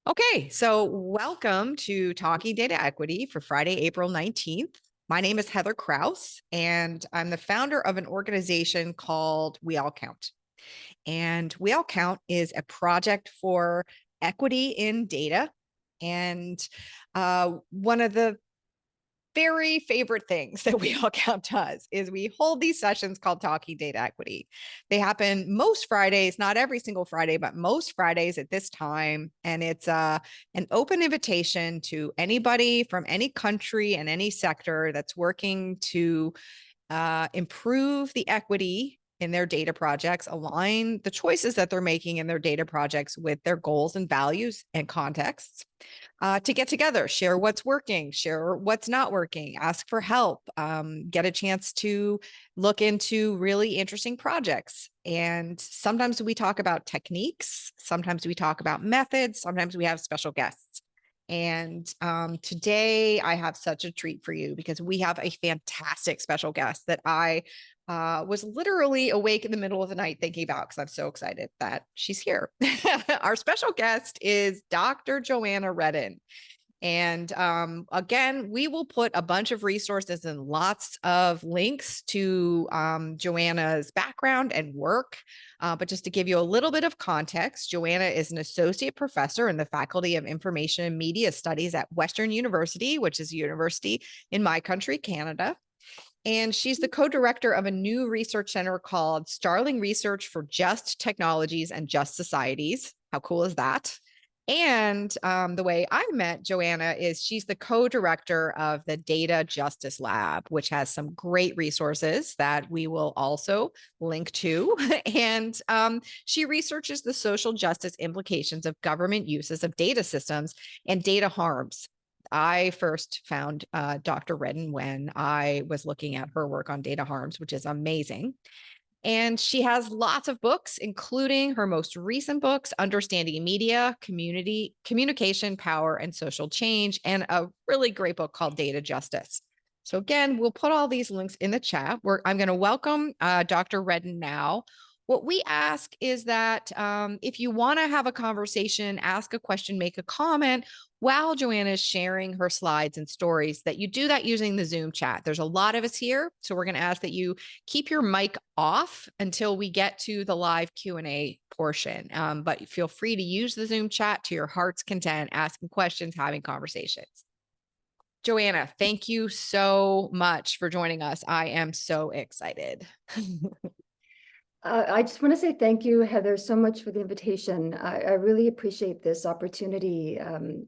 Okay, so welcome to Talking Data Equity for Friday, April 19th. My name is Heather Kraus, and I'm the founder of an organization called We All Count. And We All Count is a project for equity in data. And one of the very favorite things that We All Count does is we hold these sessions called Talking Data Equity. They happen most Fridays, not every single Friday, but most Fridays at this time. And it's an open invitation to anybody from any country and any sector that's working to improve the equity in their data projects, align the choices that they're making in their data projects with their goals and values and contexts, to get together, share what's working, share what's not working, ask for help, get a chance to look into really interesting projects. And sometimes we talk about techniques, sometimes we talk about methods, sometimes we have special guests. And today I have such a treat for you because we have a fantastic special guest that I was literally awake in the middle of the night thinking about because I'm so excited that she's here. Our special guest is Dr. Joanna Redden. And again, we will put a bunch of resources and lots of links to Joanna's background and work. But just to give you a little bit of context, Joanna is an associate professor in the Faculty of Information and Media Studies at Western University, which is a university in my country, Canada. And she's the co-director of a new research center called Starling Research for Just Technologies and Just Societies. How cool is that? And the way I met Joanna is she's the co-director of the Data Justice Lab, which has some great resources that we will also link to. And she researches the social justice implications of government uses of data systems and data harms. I first found Dr. Redden when I was looking at her work on data harms, which is amazing. And she has lots of books, including her most recent books, Understanding Media, Community, Communication, Power, and Social Change, and a really great book called Data Justice. So again, we'll put all these links in the chat. I'm going to welcome Dr. Redden now. What we ask is that if you want to have a conversation, ask a question, make a comment while Joanna is sharing her slides and stories, that you do that using the Zoom chat. There's a lot of us here, so we're going to ask that you keep your mic off until we get to the live Q&A portion. But feel free to use the Zoom chat to your heart's content, asking questions, having conversations. Joanna, thank you so much for joining us. I am so excited. I just want to say thank you, Heather, so much for the invitation. I really appreciate this opportunity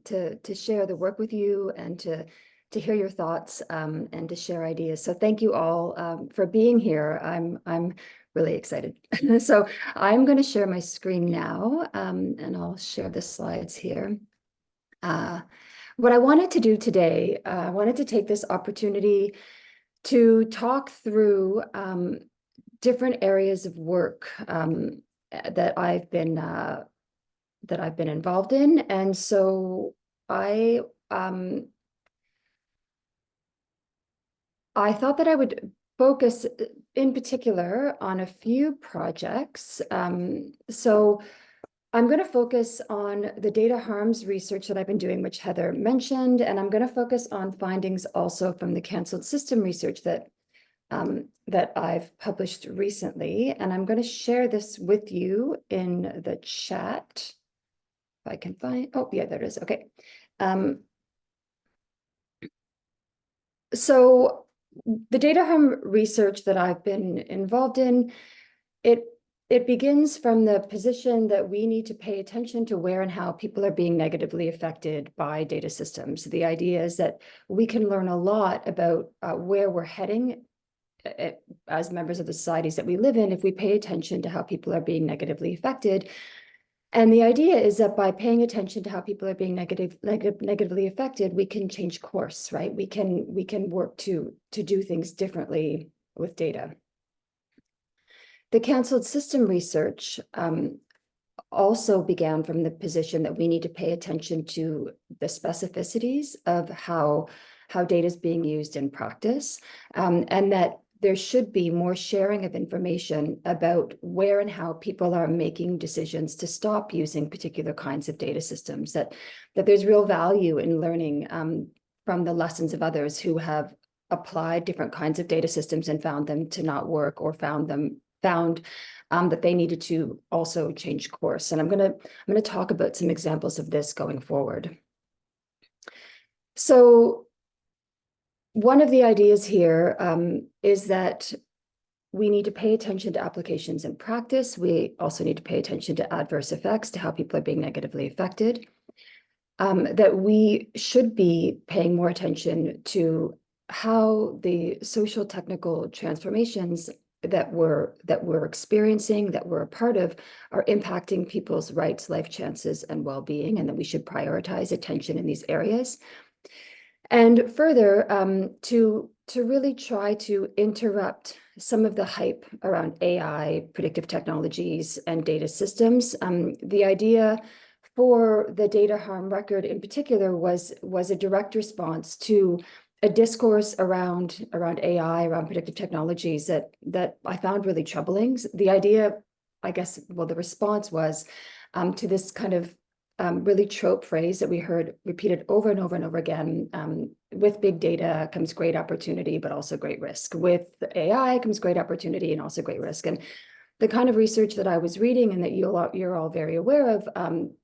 to share the work with you and to hear your thoughts and to share ideas. So thank you all for being here. I'm really excited. So I'm going to share my screen now, and I'll share the slides here. What I wanted to do today, I wanted to take this opportunity to talk through different areas of work that I've been involved in, and so I thought that I would focus in particular on a few projects. So I'm going to focus on the data harms research that I've been doing, which Heather mentioned, and I'm going to focus on findings also from the canceled system research that I've published recently, and I'm going to share this with you in the chat. If I can find, oh yeah, there it is. Okay. So the data harm research that I've been involved in, it begins from the position that we need to pay attention to where and how people are being negatively affected by data systems. The idea is that we can learn a lot about where we're heading as members of the societies that we live in if we pay attention to how people are being negatively affected. And the idea is that by paying attention to how people are being negatively affected, we can change course, right? We can work to do things differently with data. The canceled system research also began from the position that we need to pay attention to the specificities of how data is being used in practice, and that there should be more sharing of information about where and how people are making decisions to stop using particular kinds of data systems, that there's real value in learning from the lessons of others who have applied different kinds of data systems and found them to not work, or found that they needed to also change course. And I'm gonna talk about some examples of this going forward. So one of the ideas here is that we need to pay attention to applications in practice. We also need to pay attention to adverse effects, to how people are being negatively affected. That we should be paying more attention to how the social technical transformations that we're experiencing, that we're a part of, are impacting people's rights, life chances, and well-being, and that we should prioritize attention in these areas. And further, to really try to interrupt some of the hype around AI, predictive technologies, and data systems. The idea for the data harm record in particular was a direct response to a discourse around AI, around predictive technologies that I found really troubling. The idea, I guess, well, the response was to this kind of really trope phrase that we heard repeated over and over and over again. With big data comes great opportunity, but also great risk. With AI comes great opportunity and also great risk. And the kind of research that I was reading, and that you're all very aware of,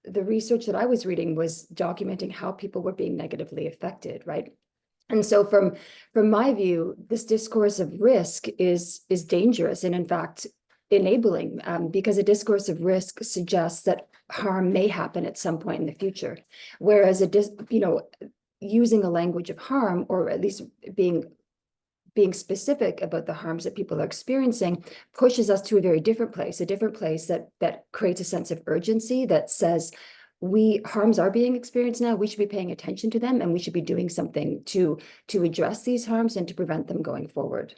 the research that I was reading was documenting how people were being negatively affected, right? And so from my view, this discourse of risk is dangerous, and in fact enabling, because a discourse of risk suggests that harm may happen at some point in the future, whereas using a language of harm, or at least being specific about the harms that people are experiencing, pushes us to a very different place, that creates a sense of urgency, that says harms are being experienced now, we should be paying attention to them, and we should be doing something to address these harms and to prevent them going forward.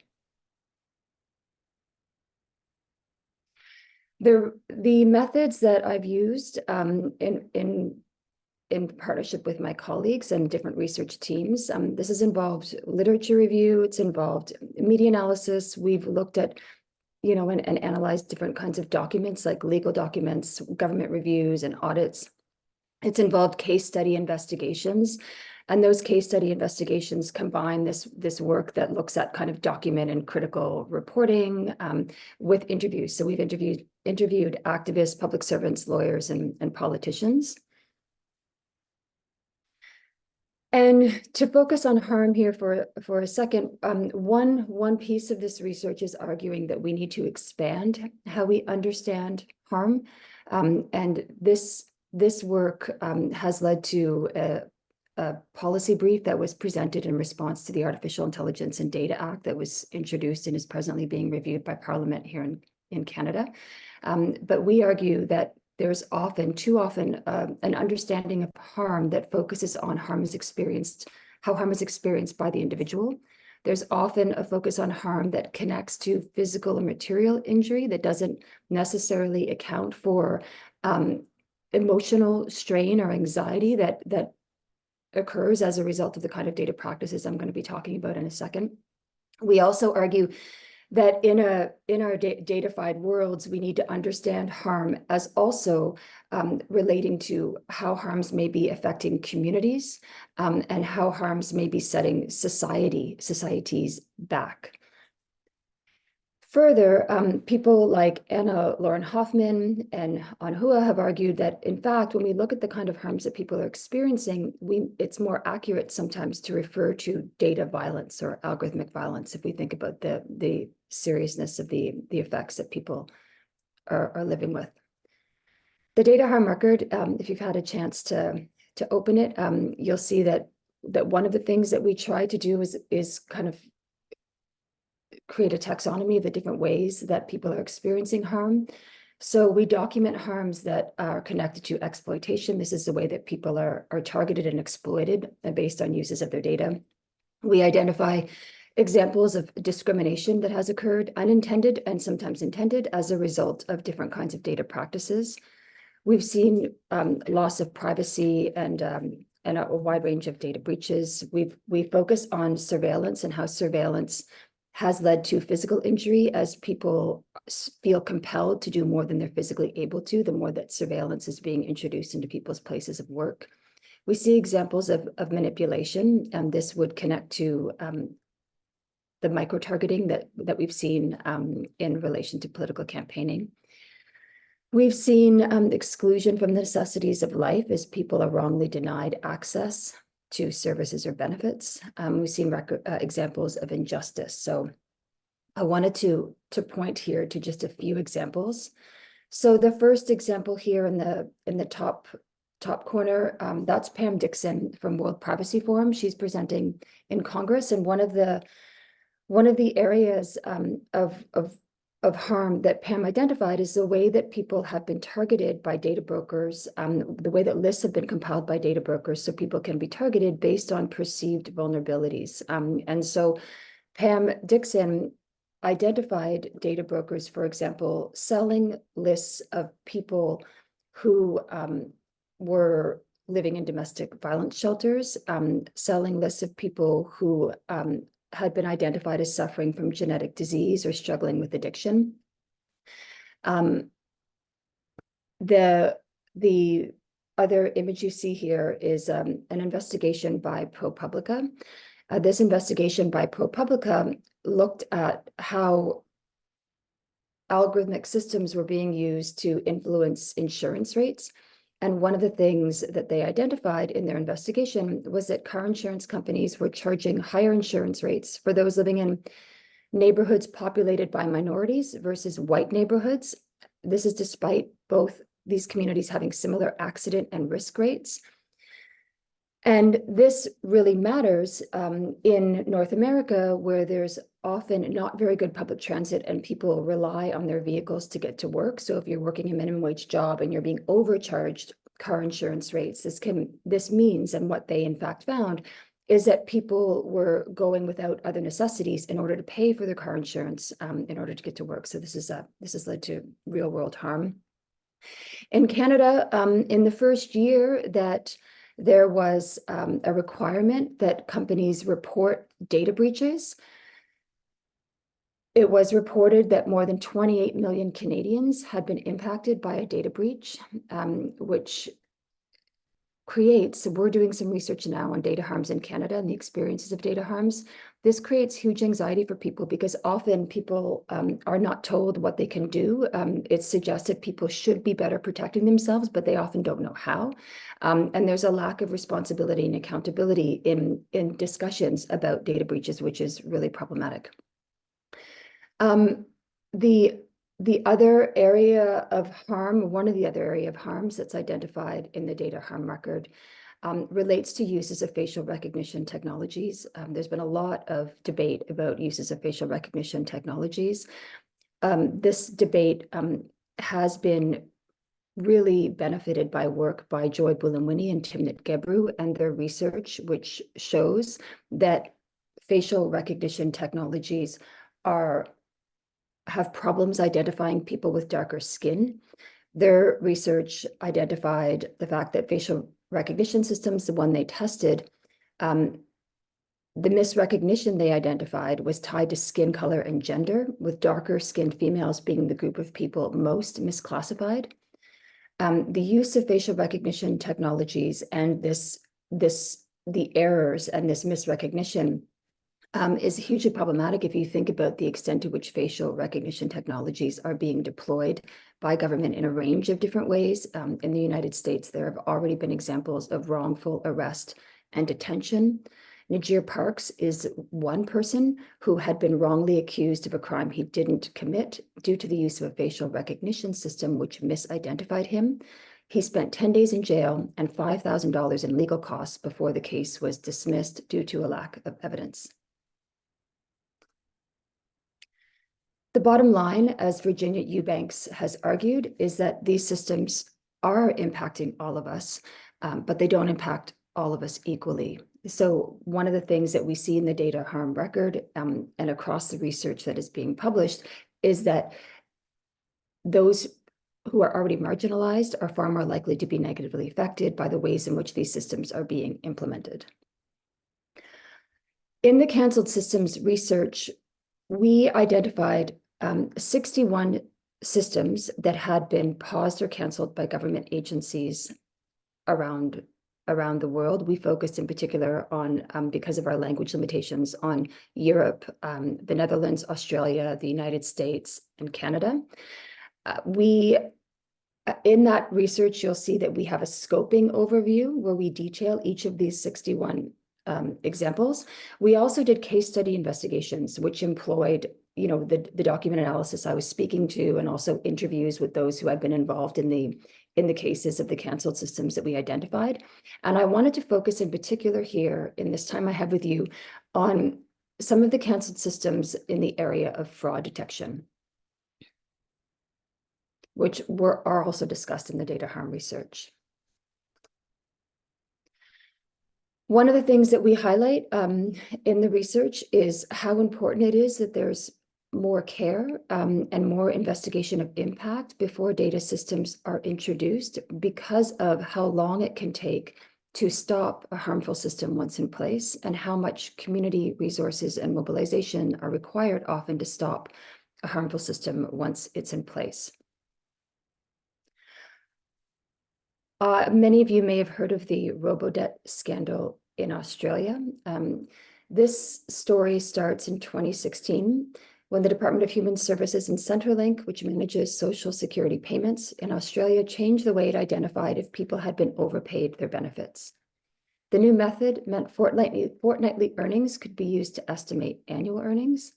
The methods that I've used in partnership with my colleagues and different research teams, this has involved literature review, it's involved media analysis. We've looked at, and analyzed different kinds of documents, like legal documents, government reviews, and audits. It's involved case study investigations, and those case study investigations combine this work that looks at kind of document and critical reporting with interviews. So we've interviewed activists, public servants, lawyers, and politicians. And to focus on harm here for a second, one piece of this research is arguing that we need to expand how we understand harm, and this work has led to a policy brief that was presented in response to the Artificial Intelligence and Data Act that was introduced and is presently being reviewed by Parliament here in Canada. But we argue that there's too often an understanding of harm that focuses on how harm is experienced by the individual. There's often a focus on harm that connects to physical and material injury that doesn't necessarily account for emotional strain or anxiety that occurs as a result of the kind of data practices I'm going to be talking about in a second. We also argue that in our datafied worlds, we need to understand harm as also relating to how harms may be affecting communities, and how harms may be setting societies back. Further, people like Anna Lauren Hoffman and Anhua have argued that, in fact, when we look at the kind of harms that people are experiencing, it's more accurate sometimes to refer to data violence or algorithmic violence if we think about the seriousness of the effects that people are living with. The data harm record, if you've had a chance to open it, you'll see that one of the things that we try to do is kind of create a taxonomy of the different ways that people are experiencing harm. So we document harms that are connected to exploitation. This is the way that people are targeted and exploited based on uses of their data. We identify examples of discrimination that has occurred, unintended and sometimes intended, as a result of different kinds of data practices. We've seen loss of privacy and a wide range of data breaches. We focus on surveillance and how surveillance has led to physical injury as people feel compelled to do more than they're physically able to, the more that surveillance is being introduced into people's places of work. We see examples of manipulation, and this would connect to the micro-targeting that we've seen in relation to political campaigning. We've seen exclusion from the necessities of life as people are wrongly denied access to services or benefits. We've seen examples of injustice. So I wanted to point here to just a few examples. So the first example here in the top corner, that's Pam Dixon from World Privacy Forum. She's presenting in Congress, and one of the areas of harm that Pam identified is the way that people have been targeted by data brokers, the way that lists have been compiled by data brokers so people can be targeted based on perceived vulnerabilities. And so Pam Dixon identified data brokers, for example, selling lists of people who were living in domestic violence shelters, selling lists of people who had been identified as suffering from genetic disease or struggling with addiction. The other image you see here is an investigation by ProPublica. This investigation by ProPublica looked at how algorithmic systems were being used to influence insurance rates. And one of the things that they identified in their investigation was that car insurance companies were charging higher insurance rates for those living in neighborhoods populated by minorities versus white neighborhoods. This is despite both these communities having similar accident and risk rates. And this really matters in North America, where there's often not very good public transit and people rely on their vehicles to get to work. So if you're working a minimum wage job and you're being overcharged car insurance rates, this means, and what they in fact found, is that people were going without other necessities in order to pay for their car insurance in order to get to work. So this has led to real world harm. In Canada, in the first year that there was a requirement that companies report data breaches, it was reported that more than 28 million Canadians had been impacted by a data breach, which we're doing some research now on data harms in Canada and the experiences of data harms. This creates huge anxiety for people because often people are not told what they can do. It's suggested people should be better protecting themselves, but they often don't know how. And there's a lack of responsibility and accountability in discussions about data breaches, which is really problematic. The other area of harm, one of the other area of harms that's identified in the data harm record relates to uses of facial recognition technologies. There's been a lot of debate about uses of facial recognition technologies. This debate has been really benefited by work by Joy Buolamwini and Timnit Gebru and their research, which shows that facial recognition technologies have problems identifying people with darker skin. Their research identified the fact that facial recognition systems, the one they tested, the misrecognition they identified was tied to skin color and gender, with darker skinned females being the group of people most misclassified. The use of facial recognition technologies and the errors and this misrecognition is hugely problematic if you think about the extent to which facial recognition technologies are being deployed by government in a range of different ways. In the United States, there have already been examples of wrongful arrest and detention. Najir Parks is one person who had been wrongly accused of a crime he didn't commit due to the use of a facial recognition system which misidentified him. He spent 10 days in jail and $5,000 in legal costs before the case was dismissed due to a lack of evidence. The bottom line, as Virginia Eubanks has argued, is that these systems are impacting all of us, but they don't impact all of us equally. So one of the things that we see in the data harm record and across the research that is being published is that those who are already marginalized are far more likely to be negatively affected by the ways in which these systems are being implemented. In the canceled systems research, we identified 61 systems that had been paused or canceled by government agencies around the world. We focused in particular on, because of our language limitations, on Europe, the Netherlands, Australia, the United States, and Canada. In that research, you'll see that we have a scoping overview where we detail each of these 61 examples. We also did case study investigations, which employed, the document analysis I was speaking to, and also interviews with those who had been involved in the cases of the canceled systems that we identified. And I wanted to focus in particular here, in this time I have with you, on some of the canceled systems in the area of fraud detection, which are also discussed in the data harm research. One of the things that we highlight in the research is how important it is that there's more care and more investigation of impact before data systems are introduced, because of how long it can take to stop a harmful system once in place, and how much community resources and mobilization are required often to stop a harmful system once it's in place. Many of you may have heard of the robo-debt scandal in Australia. This story starts in 2016, when the Department of Human Services and Centrelink, which manages social security payments in Australia, changed the way it identified if people had been overpaid their benefits. The new method meant fortnightly earnings could be used to estimate annual earnings.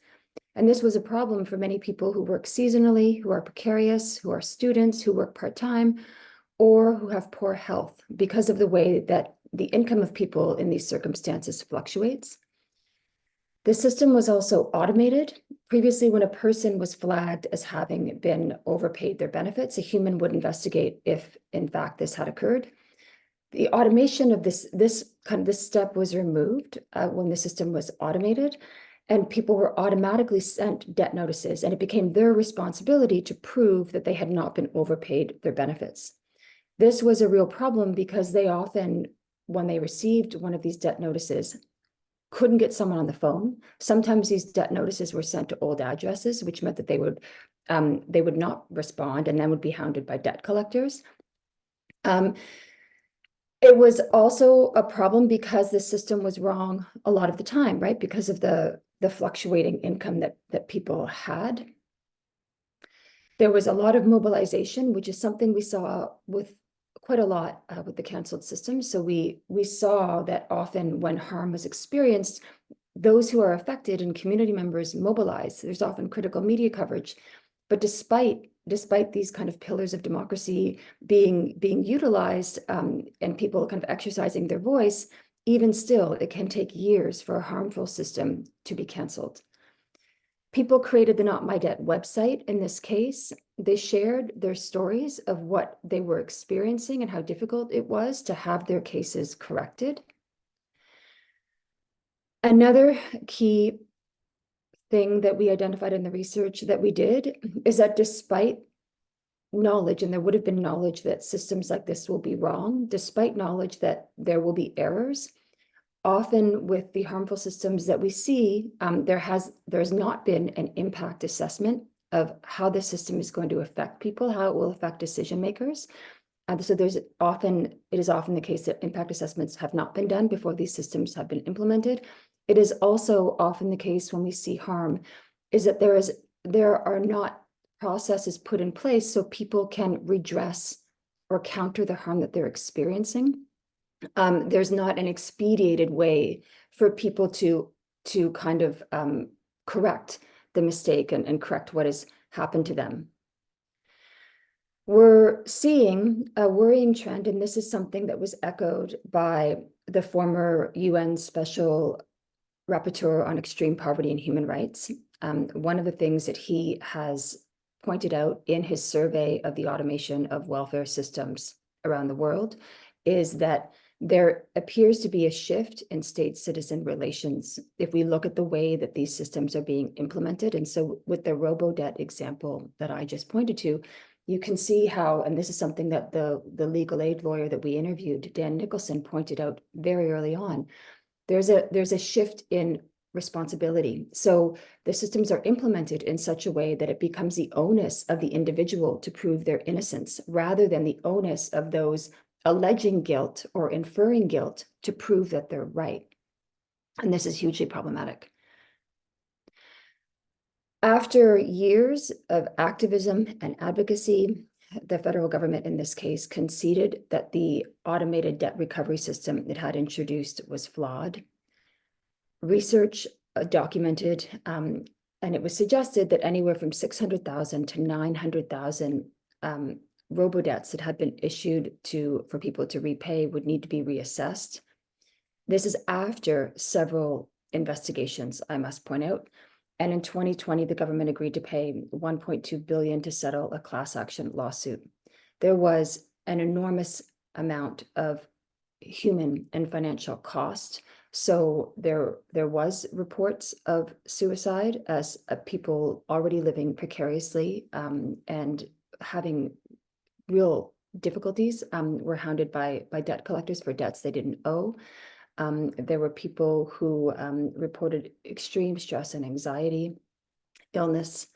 And this was a problem for many people who work seasonally, who are precarious, who are students, who work part-time, or who have poor health, because of the way that the income of people in these circumstances fluctuates. The system was also automated. Previously, when a person was flagged as having been overpaid their benefits, a human would investigate if, in fact, this had occurred. The automation of this step was removed when the system was automated, and people were automatically sent debt notices, and it became their responsibility to prove that they had not been overpaid their benefits. This was a real problem because they often, when they received one of these debt notices, couldn't get someone on the phone. Sometimes these debt notices were sent to old addresses, which meant that they would not respond, and then would be hounded by debt collectors. It was also a problem because the system was wrong a lot of the time, right? Because of the fluctuating income that people had. There was a lot of mobilization, which is something we saw with quite a lot with the canceled system. So we saw that often when harm was experienced, those who are affected and community members mobilize. There's often critical media coverage. But despite these kind of pillars of democracy being utilized, and people kind of exercising their voice, even still, it can take years for a harmful system to be canceled. People created the Not My Debt website in this case. They shared their stories of what they were experiencing and how difficult it was to have their cases corrected. Another key thing that we identified in the research that we did is that despite knowledge, and there would have been knowledge that systems like this will be wrong, despite knowledge that there will be errors, often with the harmful systems that we see, there's not been an impact assessment of how the system is going to affect people, how it will affect decision makers. So it is often the case that impact assessments have not been done before these systems have been implemented. It is also often the case when we see harm, is that there are not processes put in place so people can redress or counter the harm that they're experiencing. There's not an expedited way for people to kind of correct the mistake and correct what has happened to them. We're seeing a worrying trend, and this is something that was echoed by the former UN Special Rapporteur on Extreme Poverty and Human Rights. One of the things that he has pointed out in his survey of the automation of welfare systems around the world is that there appears to be a shift in state-citizen relations if we look at the way that these systems are being implemented. And so with the robo-debt example that I just pointed to, you can see how, and this is something that the legal aid lawyer that we interviewed, Dan Nicholson, pointed out very early on, there's a shift in responsibility. So the systems are implemented in such a way that it becomes the onus of the individual to prove their innocence, rather than the onus of those alleging guilt or inferring guilt to prove that they're right. And this is hugely problematic. After years of activism and advocacy, the federal government in this case conceded that the automated debt recovery system it had introduced was flawed. Research documented, and it was suggested that anywhere from 600,000 to 900,000 robo-debts that had been issued for people to repay would need to be reassessed. This is after several investigations, I must point out. And in 2020, the government agreed to pay 1.2 billion to settle a class action lawsuit. There was an enormous amount of human and financial cost. So there was reports of suicide as people already living precariously and having real difficulties, were hounded by debt collectors for debts they didn't owe. There were people who reported extreme stress and anxiety, illness,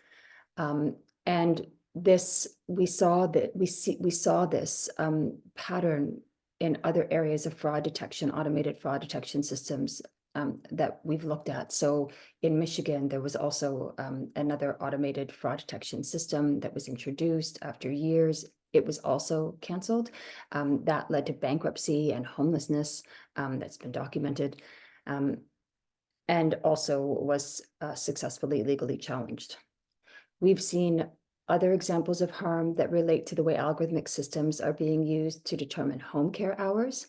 and we saw this pattern in other areas of fraud detection, automated fraud detection systems that we've looked at. So in Michigan, there was also another automated fraud detection system that was introduced after years. It was also canceled. That led to bankruptcy and homelessness that's been documented, and also was successfully legally challenged. We've seen other examples of harm that relate to the way algorithmic systems are being used to determine home care hours.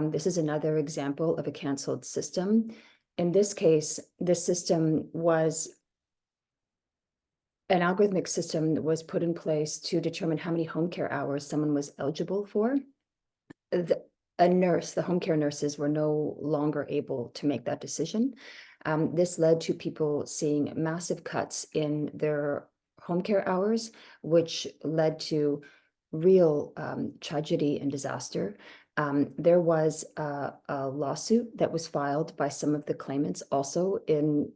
This is another example of a canceled system. In this case, the system was an algorithmic system that was put in place to determine how many home care hours someone was eligible for. The home care nurses were no longer able to make that decision. This led to people seeing massive cuts in their home care hours, which led to real tragedy and disaster. There was a lawsuit that was filed by some of the claimants also in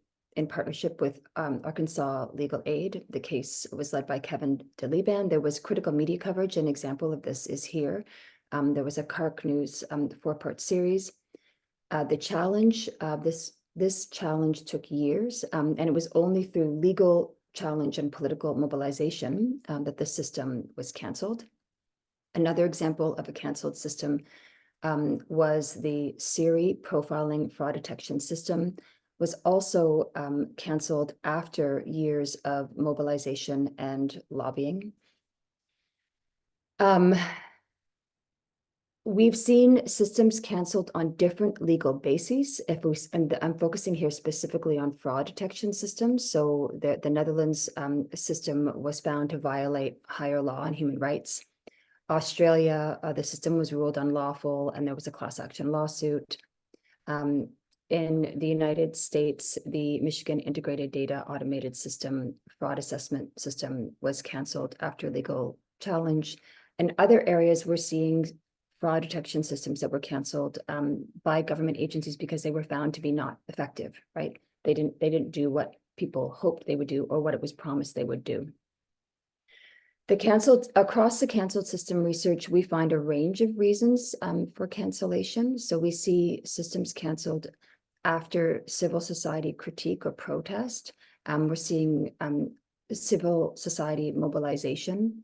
partnership with Arkansas Legal Aid. The case was led by Kevin DeLeban. There was critical media coverage. An example of this is here. There was a Kark News 4-part series. The challenge, this challenge took years, and it was only through legal challenge and political mobilization that the system was canceled. Another example of a canceled system was the Siri profiling fraud detection system, was also canceled after years of mobilization and lobbying. We've seen systems canceled on different legal bases. And I'm focusing here specifically on fraud detection systems. So the Netherlands system was found to violate higher law and human rights. Australia, the system was ruled unlawful, and there was a class action lawsuit. In the United States, the Michigan Integrated Data Automated System fraud assessment system was canceled after legal challenge. In other areas, we're seeing fraud detection systems that were canceled by government agencies because they were found to be not effective, right? They didn't do what people hoped they would do or what it was promised they would do. Across the canceled system research, we find a range of reasons for cancellation. So we see systems canceled after civil society critique or protest. We're seeing civil society mobilization.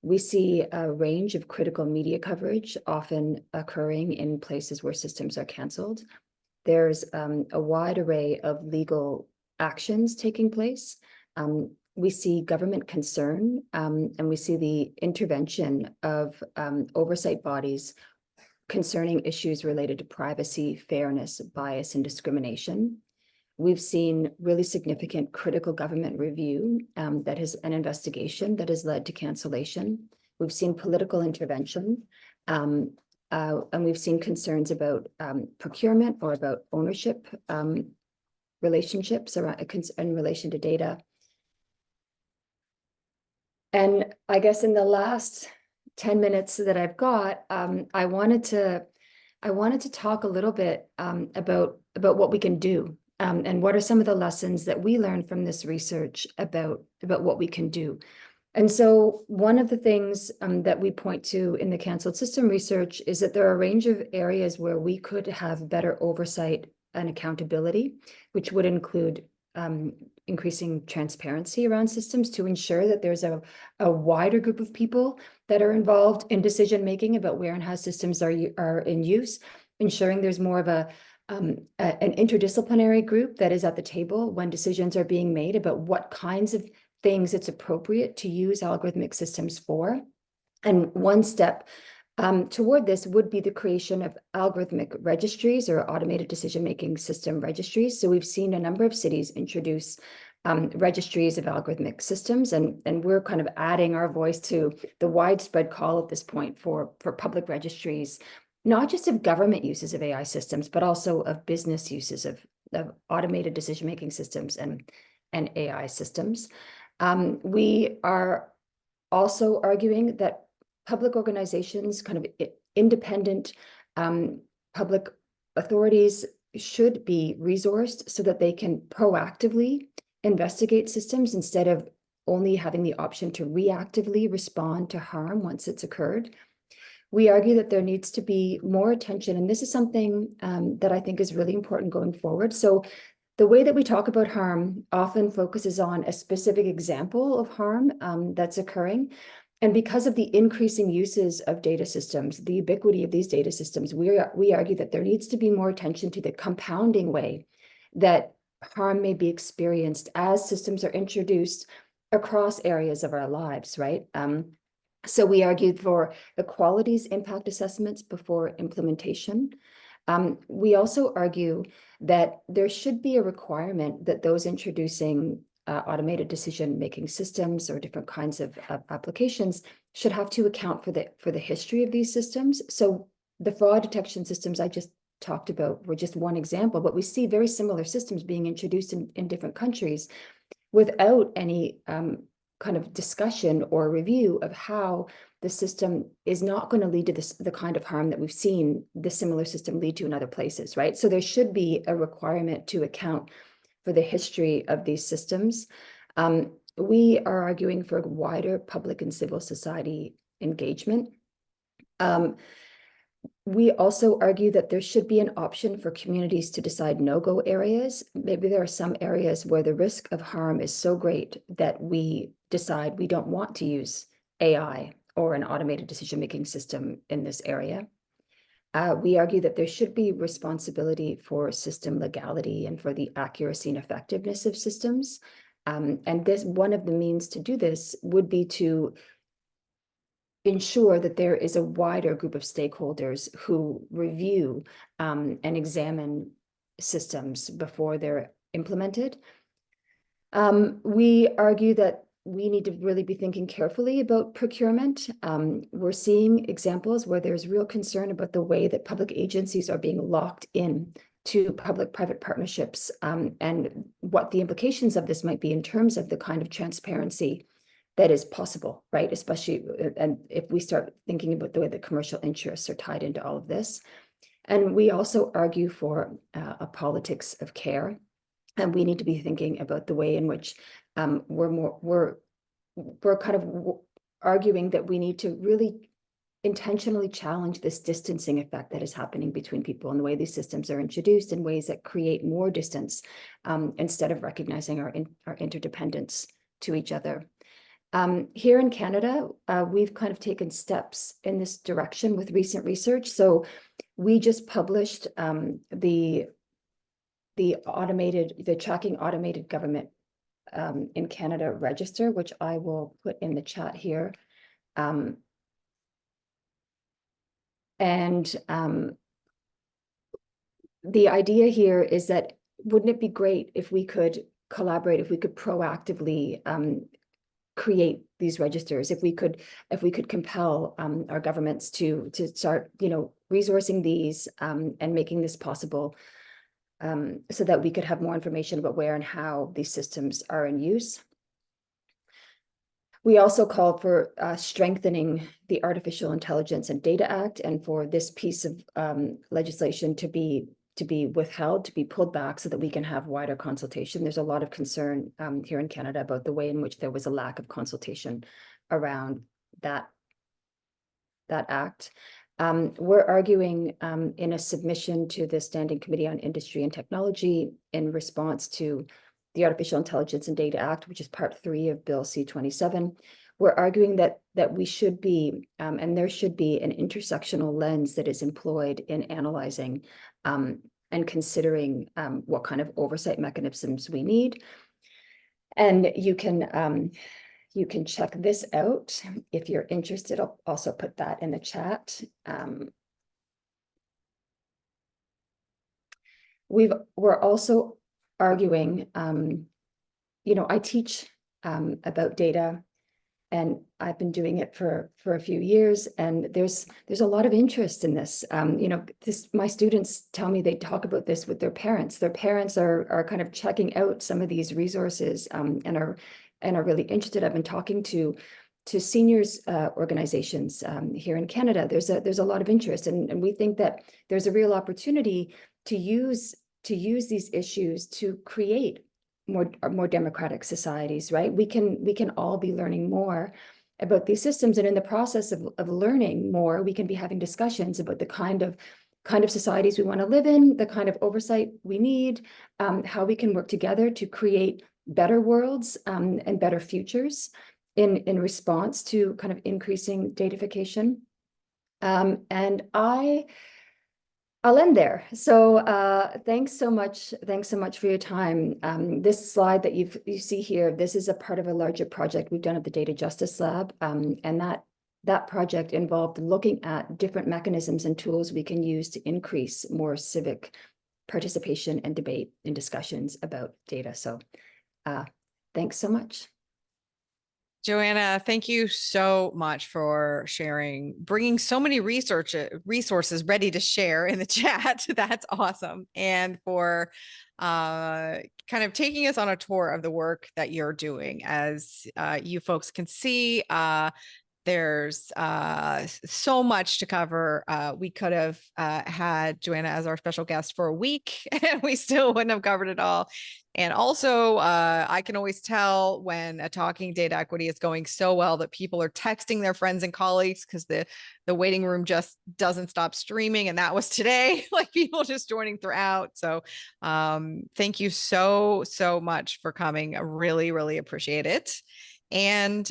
We see a range of critical media coverage often occurring in places where systems are canceled. There's a wide array of legal actions taking place. We see government concern, and we see the intervention of oversight bodies concerning issues related to privacy, fairness, bias, and discrimination. We've seen really significant critical government review that has an investigation that has led to cancellation. We've seen political intervention, and we've seen concerns about procurement or about ownership relationships in relation to data. And I guess in the last 10 minutes that I've got, I wanted to talk a little bit about what we can do and what are some of the lessons that we learned from this research about what we can do. And so one of the things that we point to in the canceled system research is that there are a range of areas where we could have better oversight and accountability, which would include increasing transparency around systems to ensure that there's a wider group of people that are involved in decision making about where and how systems are in use, ensuring there's more of an interdisciplinary group that is at the table when decisions are being made about what kinds of things it's appropriate to use algorithmic systems for. And one step toward this would be the creation of algorithmic registries or automated decision-making system registries. So we've seen a number of cities introduce registries of algorithmic systems, and we're kind of adding our voice to the widespread call at this point for public registries, not just of government uses of AI systems, but also of business uses of automated decision-making systems and AI systems. We are also arguing that public organizations, kind of independent public authorities, should be resourced so that they can proactively investigate systems instead of only having the option to reactively respond to harm once it's occurred. We argue that there needs to be more attention, and this is something that I think is really important going forward. So the way that we talk about harm often focuses on a specific example of harm that's occurring. And because of the increasing uses of data systems, the ubiquity of these data systems, we argue that there needs to be more attention to the compounding way that harm may be experienced as systems are introduced across areas of our lives, right? So we argued for equalities impact assessments before implementation. We also argue that there should be a requirement that those introducing automated decision-making systems or different kinds of applications should have to account for the history of these systems. So the fraud detection systems I just talked about were just one example, but we see very similar systems being introduced in different countries without any kind of discussion or review of how the system is not going to lead to the kind of harm that we've seen the similar system lead to in other places, right? So there should be a requirement to account for the history of these systems. We are arguing for wider public and civil society engagement. We also argue that there should be an option for communities to decide no-go areas. Maybe there are some areas where the risk of harm is so great that we decide we don't want to use AI or an automated decision-making system in this area. We argue that there should be responsibility for system legality and for the accuracy and effectiveness of systems. And this, one of the means to do this would be to ensure that there is a wider group of stakeholders who review and examine systems before they're implemented. We argue that we need to really be thinking carefully about procurement. We're seeing examples where there's real concern about the way that public agencies are being locked in to public-private partnerships and what the implications of this might be in terms of the kind of transparency that is possible, right? Especially, and if we start thinking about the way that commercial interests are tied into all of this. And we also argue for a politics of care. And we need to be thinking about the way in which we're kind of arguing that we need to really intentionally challenge this distancing effect that is happening between people and the way these systems are introduced in ways that create more distance instead of recognizing our interdependence to each other. Here in Canada, we've kind of taken steps in this direction with recent research. So we just published the tracking automated government in Canada register, which I will put in the chat here. The idea here is that wouldn't it be great if we could collaborate, if we could proactively create these registers, if we could compel our governments to start, resourcing these and making this possible, so that we could have more information about where and how these systems are in use. We also called for strengthening the Artificial Intelligence and Data Act, and for this piece of legislation to be be withheld, to be pulled back so that we can have wider consultation. There's a lot of concern here in Canada about the way in which there was a lack of consultation around that act. We're arguing in a submission to the Standing Committee on Industry and Technology in response to the Artificial Intelligence and Data Act, which is part 3 of Bill C-27. We're arguing that we should be, and there should be, an intersectional lens that is employed in analyzing and considering what kind of oversight mechanisms we need. And you can check this out if you're interested. I'll also put that in the chat. We're also arguing, I teach about data, and I've been doing it for a few years, and there's a lot of interest in this. My students tell me they talk about this with their parents. Their parents are kind of checking out some of these resources and are really interested. I've been talking to seniors organizations here in Canada. There's a lot of interest, and we think that there's a real opportunity to use these issues to create more democratic societies, right? We can all be learning more about these systems, and in the process of learning more, we can be having discussions about the kind of societies we want to live in, the kind of oversight we need, how we can work together to create better worlds and better futures in response to kind of increasing datafication. And I'll end there. So thanks so much for your time. This slide that you see here, this is a part of a larger project we've done at the Data Justice Lab, and that project involved looking at different mechanisms and tools we can use to increase more civic participation and debate in discussions about data. So thanks so much. Joanna, thank you so much for sharing, bringing so many resources ready to share in the chat. That's awesome. And for kind of taking us on a tour of the work that you're doing. As you folks can see, there's so much to cover. We could have had Joanna as our special guest for a week and we still wouldn't have covered it all. And also, I can always tell when a Talking Data Equity is going so well that people are texting their friends and colleagues because the waiting room just doesn't stop streaming. And that was today, like people just joining throughout. So thank you so much for coming. I really, really appreciate it. And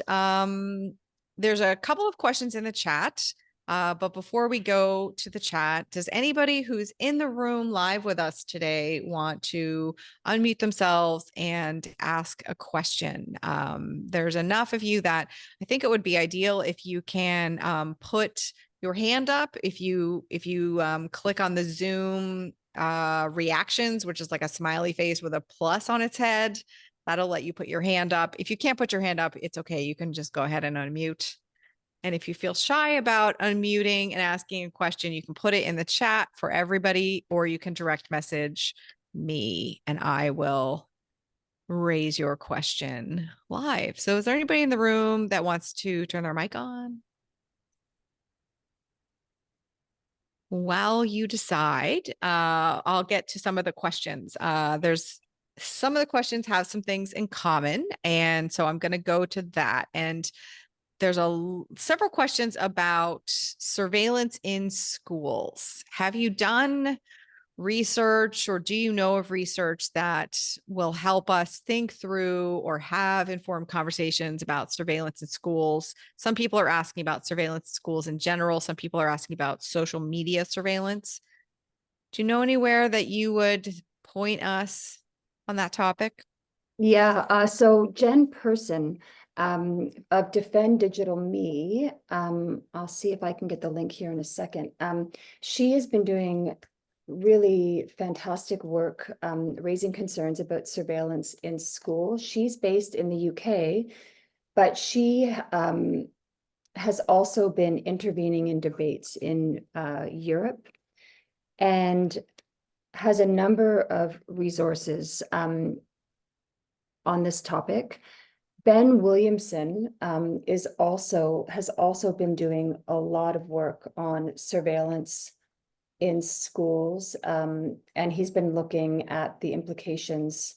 there's a couple of questions in the chat. But before we go to the chat, does anybody who's in the room live with us today want to unmute themselves and ask a question? There's enough of you that I think it would be ideal if you can put your hand up. If you click on the Zoom reactions, which is like a smiley face with a plus on its head, that'll let you put your hand up. If you can't put your hand up, it's okay. You can just go ahead and unmute. And if you feel shy about unmuting and asking a question, you can put it in the chat for everybody, or you can direct message me and I will raise your question live. So is there anybody in the room that wants to turn their mic on? While you decide, I'll get to some of the questions. There's some of the questions have some things in common. And so I'm going to go to that. And there's several questions about surveillance in schools. Have you done research, or do you know of research that will help us think through or have informed conversations about surveillance in schools? Some people are asking about surveillance in schools in general. Some people are asking about social media surveillance. Do you know anywhere that you would point us on that topic? Yeah, so Jen Person of Defend Digital Me, I'll see if I can get the link here in a second. She has been doing really fantastic work raising concerns about surveillance in school. She's based in the UK, but she has also been intervening in debates in Europe and has a number of resources on this topic. Ben Williamson has also been doing a lot of work on surveillance in schools, and he's been looking at the implications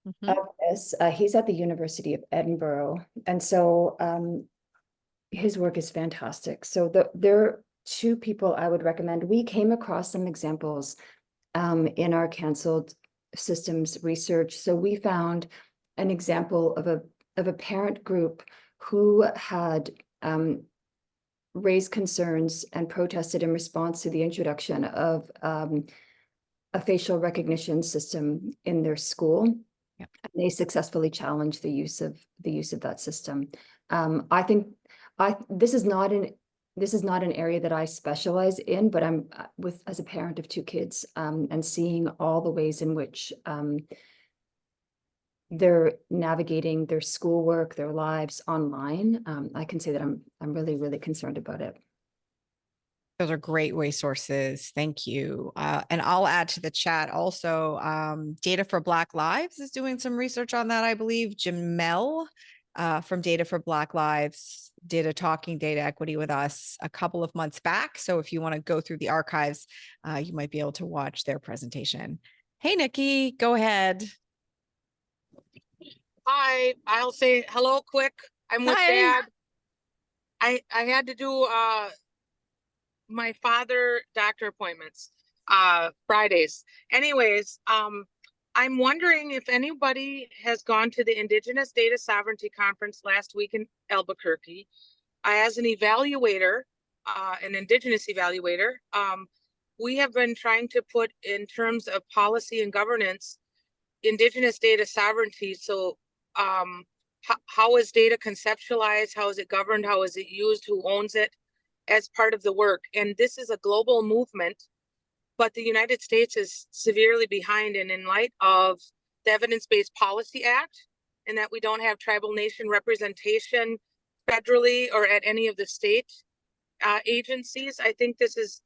Mhm. of this. He's at the University of Edinburgh, and so his work is fantastic. So there are two people I would recommend. We came across some examples in our canceled systems research. So we found an example of a parent group who had raised concerns and protested in response to the introduction of a facial recognition system in their school. Yep. They successfully challenged the use of that system. I think this is not an area that I specialize in, but I'm as a parent of two kids, and seeing all the ways in which they're navigating their schoolwork, their lives online. I can say that I'm really, really concerned about it. Those are great resources. Thank you. And I'll add to the chat also. Data for Black Lives is doing some research on that, I believe. Jamel from Data for Black Lives did a talking data equity with us a couple of months back. So if you want to go through the archives, you might be able to watch their presentation. Hey, Nikki, go ahead. Hi, I'll say hello quick. I'm with Hi. Dad. I had to do my father doctor appointments Fridays. Anyways, I'm wondering if anybody has gone to the Indigenous Data Sovereignty Conference last week in Albuquerque. As an evaluator, an Indigenous evaluator, we have been trying to put in terms of policy and governance Indigenous data sovereignty. So how is data conceptualized? How is it governed? How is it used? Who owns it as part of the work? And this is a global movement, but the United States is severely behind. And in light of the Evidence-Based Policy Act, and that we don't have tribal nation representation federally or at any of the state agencies, I think this is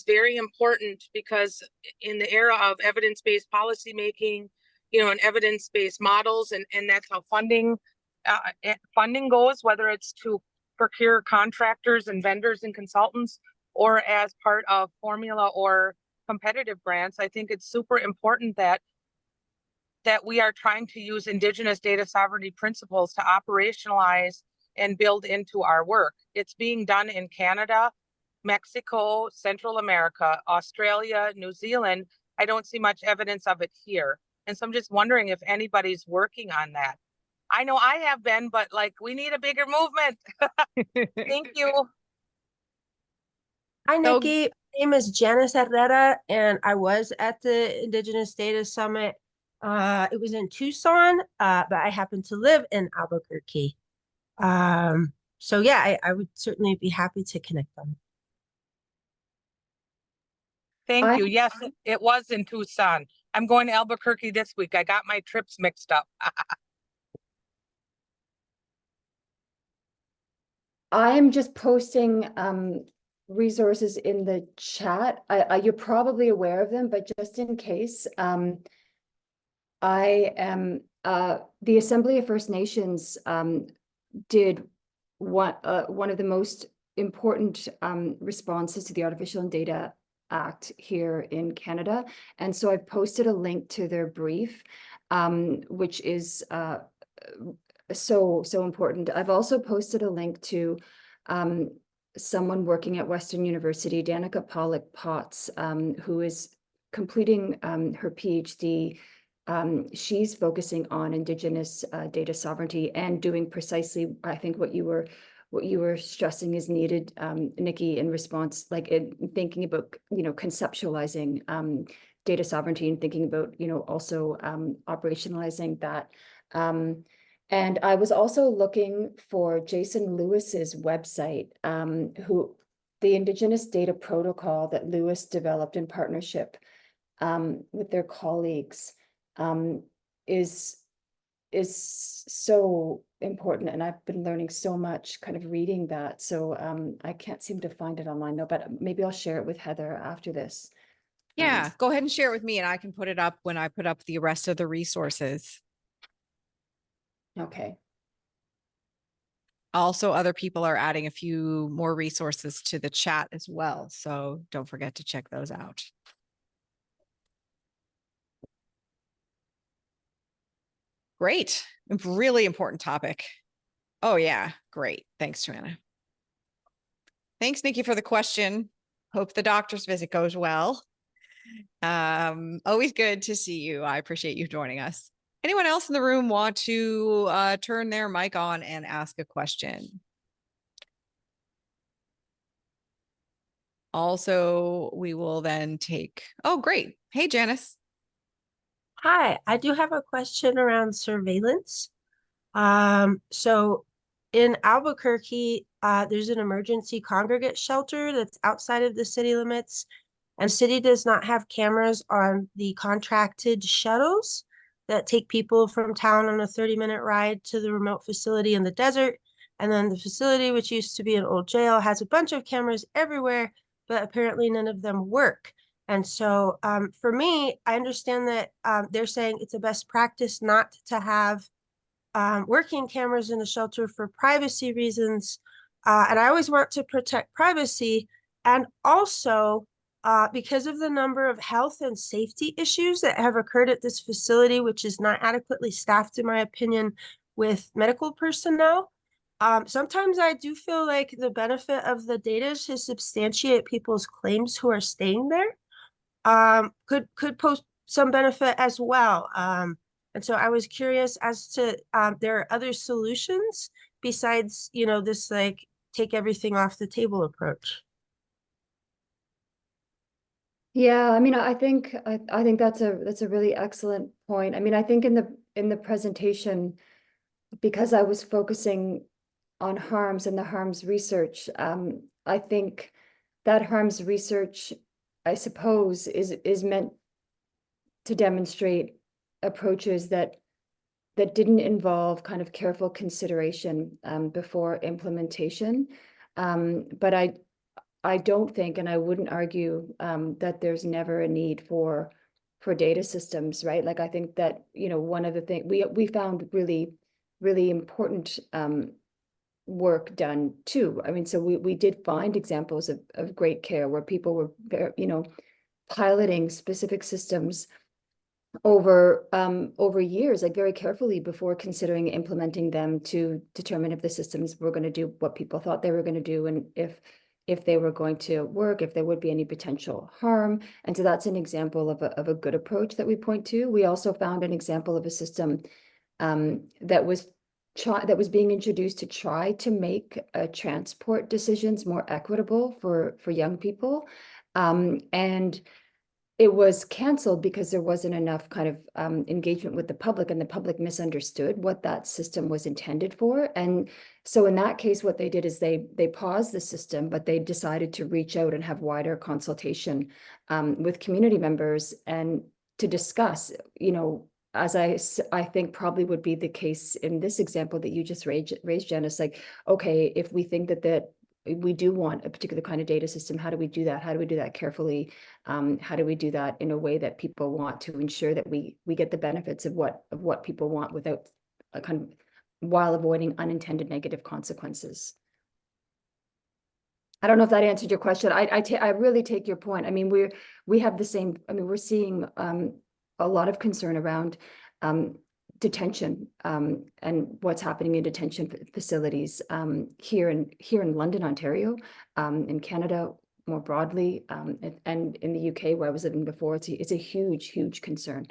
very important, because in the era of evidence-based policy making, and evidence-based models, and that's how funding goes, whether it's to procure contractors and vendors and consultants, or as part of formula or competitive grants. I think it's super important that we are trying to use Indigenous data sovereignty principles to operationalize and build into our work. It's being done in Canada, Mexico, Central America, Australia, New Zealand. I don't see much evidence of it here. And so I'm just wondering if anybody's working on that. I know I have been, but we need a bigger movement. Thank you. Hi, So Nikki. My name is Janice Herrera, and I was at the Indigenous Data Summit. It was in Tucson, but I happen to live in Albuquerque. So yeah, I would certainly be happy to connect on it. Thank you. Yes, it was in Tucson. I'm going to Albuquerque this week. I got my trips mixed up. I'm just posting resources in the chat. You're probably aware of them, but just in case, I am the Assembly of First Nations did one of the most important responses to the Artificial and Data Act here in Canada, and so I've posted a link to their brief, which is so important. I've also posted a link to someone working at Western University, Danica Pollock Potts, who is completing her PhD. She's focusing on Indigenous data sovereignty and doing precisely, I think, what you were stressing is needed, Nikki, in response, in thinking about, conceptualizing data sovereignty and thinking about, also operationalizing that. And I was also looking for Jason Lewis's website, who the Indigenous Data Protocol that Lewis developed in partnership with their colleagues is so important, and I've been learning so much kind of reading that. So I can't seem to find it online though, but maybe I'll share it with Heather after this. yeah, go ahead and share it with me and I can put it up when I put up the rest of the resources. Okay. Also, other people are adding a few more resources to the chat as well. So don't forget to check those out. Great. Really important topic. Oh, yeah. Great. Thanks, Joanna. Thanks, Nikki, for the question. Hope the doctor's visit goes well. Always good to see you. I appreciate you joining us. Anyone else in the room want to turn their mic on and ask a question? Also, we will then take, oh, great. Hey, Janice. Hi, I do have a question around surveillance. So in Albuquerque, there's an emergency congregate shelter that's outside of the city limits, and the city does not have cameras on the contracted shuttles that take people from town on a 30-minute ride to the remote facility in the desert. And then the facility, which used to be an old jail, has a bunch of cameras everywhere, but apparently none of them work. And so for me, I understand that they're saying it's a best practice not to have working cameras in the shelter for privacy reasons. And I always want to protect privacy. And also, because of the number of health and safety issues that have occurred at this facility, which is not adequately staffed, in my opinion, with medical personnel, sometimes I do feel like the benefit of the data is to substantiate people's claims who are staying there. Could pose some benefit as well. And so I was curious as to there are other solutions besides, this like take everything off the table approach. Yeah, I mean, I think that's a really excellent point. I mean, I think in the presentation, because I was focusing on harms and the harms research, I think that harms research, I suppose, is meant to demonstrate approaches that didn't involve kind of careful consideration before implementation. But I don't think, and I wouldn't argue that there's never a need for data systems, right? Like I think that, one of the things we found really important work done too. I mean, so we did find examples of great care where people were, piloting specific systems over years, like very carefully before considering implementing them to determine if the systems were going to do what people thought they were going to do, and if they were going to work, if there would be any potential harm. And so that's an example of a good approach that we point to. We also found an example of a system that was being introduced to try to make transport decisions more equitable for young people. And it was canceled because there wasn't enough kind of engagement with the public, and the public misunderstood what that system was intended for. And so in that case, what they did is they paused the system, but they decided to reach out and have wider consultation with community members and to discuss, as I think probably would be the case in this example that you just raised, Janice, like, okay, if we think that we do want a particular kind of data system, how do we do that? How do we do that carefully? How do we do that in a way that people want, to ensure that we get the benefits of what people want without a kind of, while avoiding unintended negative consequences? I don't know if that answered your question. I really take your point. I mean, we have the same. I mean, we're seeing a lot of concern around detention and what's happening in detention facilities here in London, Ontario, in Canada more broadly, and in the UK where I was living before. It's a huge concern.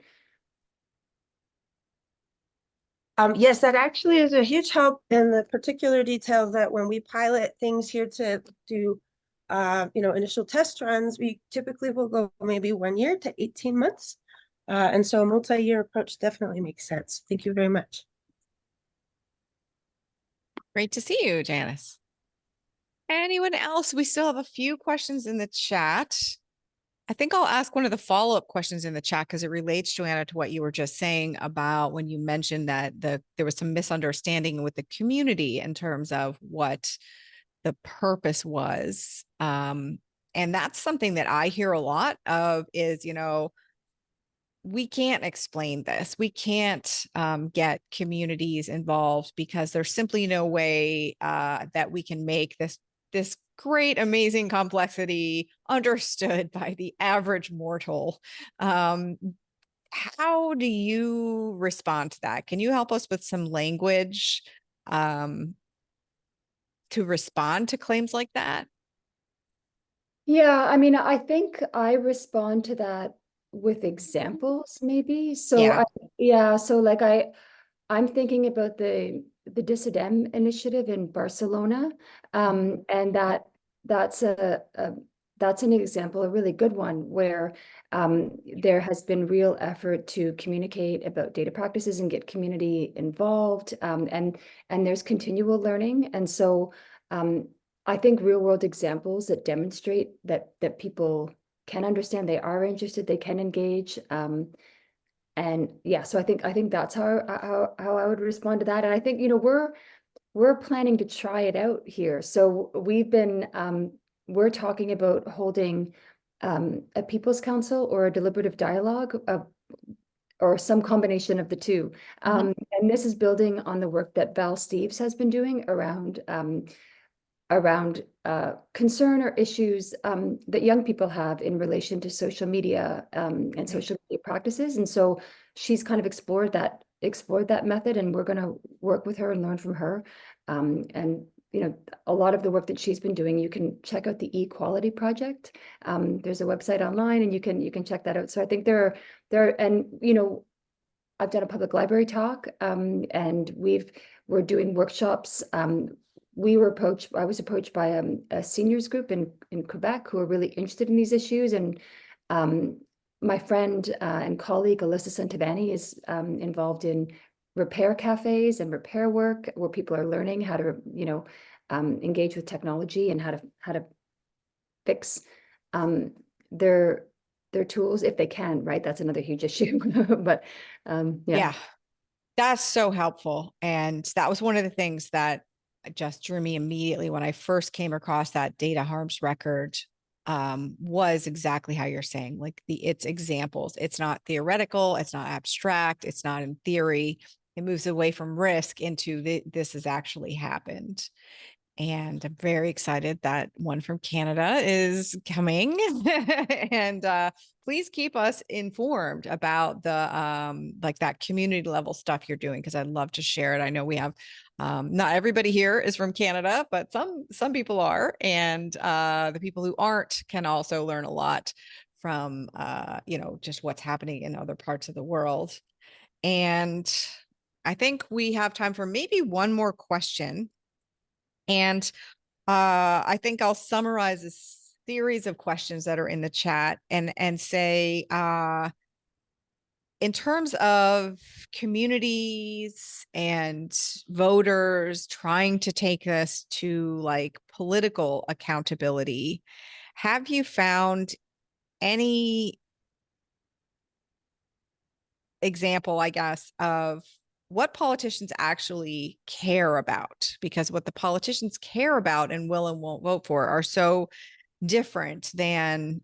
Yes, that actually is a huge help in the particular detail that when we pilot things here to do, initial test runs, we typically will go maybe 1 year to 18 months. And so a multi-year approach definitely makes sense. Thank you very much. Great to see you, Janice. Anyone else? We still have a few questions in the chat. I think I'll ask one of the follow-up questions in the chat because it relates, Joanna, to what you were just saying about when you mentioned that there was some misunderstanding with the community in terms of what the purpose was. And that's something that I hear a lot of is, we can't explain this. We can't get communities involved because there's simply no way that we can make this great, amazing complexity understood by the average mortal. How do you respond to that? Can you help us with some language to respond to claims like that? Yeah, I mean, I think I respond to that with examples, maybe. Yeah. So like I'm thinking about the Dissident initiative in Barcelona, and that's that's an example, a really good one, where there has been real effort to communicate about data practices and get community involved, and there's continual learning, and so I think real world examples that demonstrate that people can understand, they are interested, they can engage. And yeah, so I think that's how I would respond to that. And I think, you know, we're planning to try it out here. So we're talking about holding a people's council or a deliberative dialogue or some combination of the two. And this is building on the work that Val Steves has been doing around concern or issues that young people have in relation to social media and social media practices. And so she's kind of explored that method, and we're going to work with her and learn from her. And you know, a lot of the work that she's been doing, you can check out the Equality Project. There's a website online, and you can check that out. So I think and you know, I've done a public library talk, and we're doing workshops. I was approached by a seniors group in Quebec who are really interested in these issues. And my friend and colleague, Alyssa Santivani, is involved in repair cafes and repair work where people are learning how to, you know, engage with technology and how to fix their tools if they can, right? That's another huge issue. But Yeah, that's so helpful. And that was one of the things that just drew me immediately when I first came across that data harms record, was exactly how you're saying, like it's examples. It's not theoretical, it's not abstract, it's not in theory. It moves away from risk into this has actually happened. And I'm very excited that one from Canada is coming. And please keep us informed about the like that community level stuff you're doing, because I'd love to share it. I know we have not everybody here is from Canada, but some people are, and the people who aren't can also learn a lot from you know, just what's happening in other parts of the world. And I think we have time for maybe one more question. And I think I'll summarize a series of questions that are in the chat and say, in terms of communities and voters trying to take this to like political accountability, have you found any example, I guess, of what politicians actually care about? Because what the politicians care about and will and won't vote for are so different than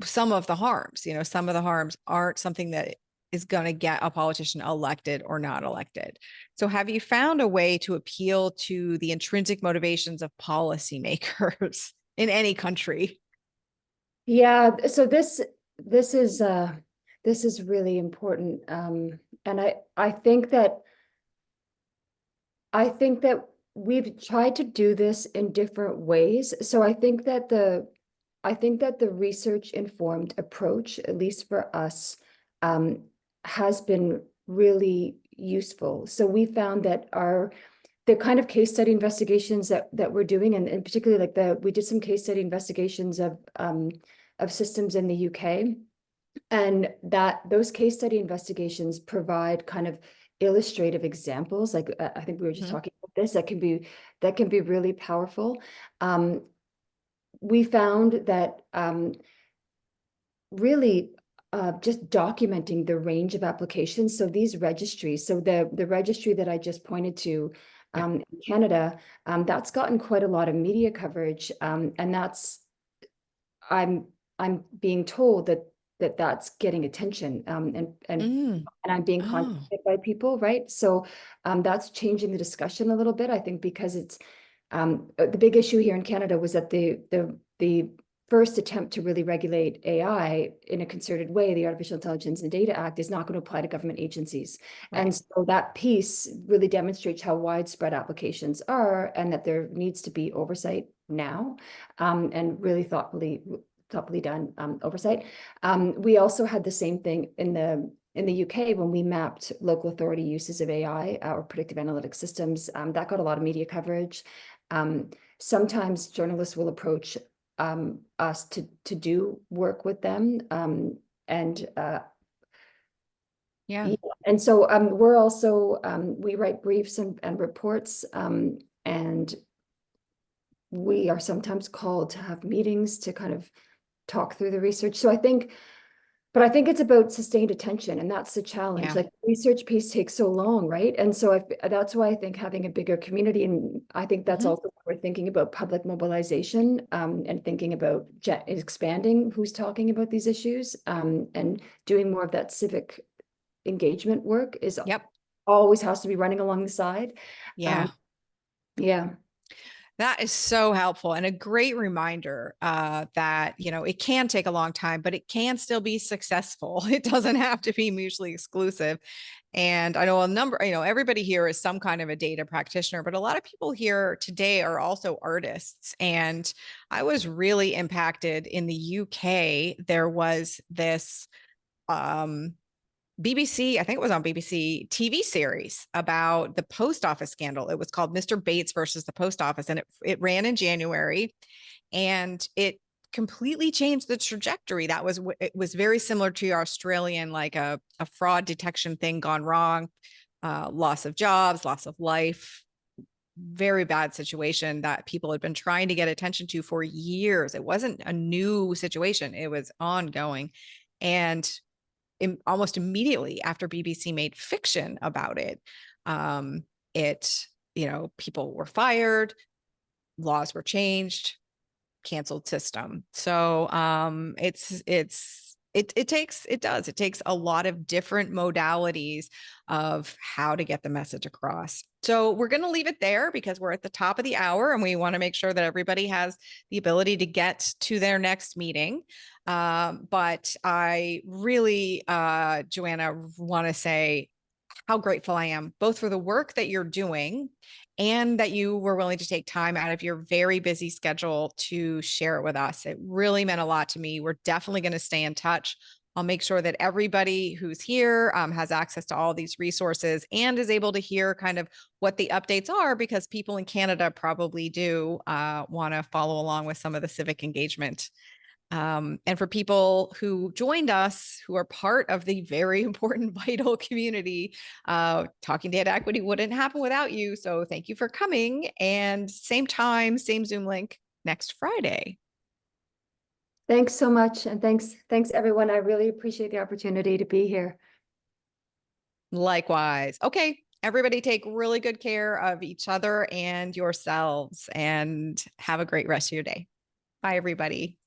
some of the harms. You know, some of the harms aren't something that is going to get a politician elected or not elected. So have you found a way to appeal to the intrinsic motivations of policymakers in any country? yeah, so this is really important. And I think that we've tried to do this in different ways. So I think that the research informed approach, at least for us, has been really useful. So we found that the kind of case study investigations that we're doing, and particularly like we did some case study investigations of systems in the UK, and that those case study investigations provide kind of illustrative examples. Like I think we were just talking about this, that can be really powerful. We found that really just documenting the range of applications. So these registries, so the registry that I just pointed to in Canada, that's gotten quite a lot of media coverage, and I'm being told that that's getting attention, Mm. and I'm being Oh, contacted by people, right? So that's changing the discussion a little bit, I think, because it's the big issue here in Canada was that the first attempt to really regulate AI in a concerted way, the Artificial Intelligence and Data Act, is not going to apply to government agencies. right. And so that piece really demonstrates how widespread applications are, and that there needs to be oversight now, and really thoughtfully done oversight. We also had the same thing in the UK when we mapped local authority uses of AI, or predictive analytics systems. That got a lot of media coverage. Sometimes journalists will approach us to do work with them, and Yeah. and so we're also we write briefs and reports, and we are sometimes called to have meetings to kind of talk through the research. So I think it's about sustained attention, and that's the challenge. Yeah. Like, the research piece takes so long, right? And so that's why I think having a bigger community, and I think that's Mhm. also why we're thinking about public mobilization, and thinking about expanding who's talking about these issues, and doing more of that civic engagement work is Yep. always has to be running along the side. Yeah. Yeah. That is so helpful and a great reminder that, it can take a long time, but it can still be successful. It doesn't have to be mutually exclusive. And I know everybody here is some kind of a data practitioner, but a lot of people here today are also artists. And I was really impacted in the UK. There was this BBC, I think it was on BBC TV series about the post office scandal. It was called Mr. Bates versus the Post Office, and it ran in January, and it completely changed the trajectory. It was very similar to your Australian, like a fraud detection thing gone wrong, loss of jobs, loss of life, very bad situation that people had been trying to get attention to for years. It wasn't a new situation, it was ongoing. And almost immediately after BBC made fiction about it, um, it, people were fired, laws were changed, canceled system. So it takes a lot of different modalities of how to get the message across. So we're going to leave it there because we're at the top of the hour and we want to make sure that everybody has the ability to get to their next meeting. But I really, Joanna, want to say how grateful I am, both for the work that you're doing and that you were willing to take time out of your very busy schedule to share it with us. It really meant a lot to me. We're definitely going to stay in touch. I'll make sure that everybody who's here has access to all these resources and is able to hear kind of what the updates are, because people in Canada probably do want to follow along with some of the civic engagement. And for people who joined us, who are part of the very important, vital community, Talking Data Equity wouldn't happen without you. So thank you for coming. And same time, same Zoom link next Friday. Thanks so much. And thanks everyone. I really appreciate the opportunity to be here. Likewise. Okay. Everybody take really good care of each other and yourselves, and have a great rest of your day. Bye, everybody.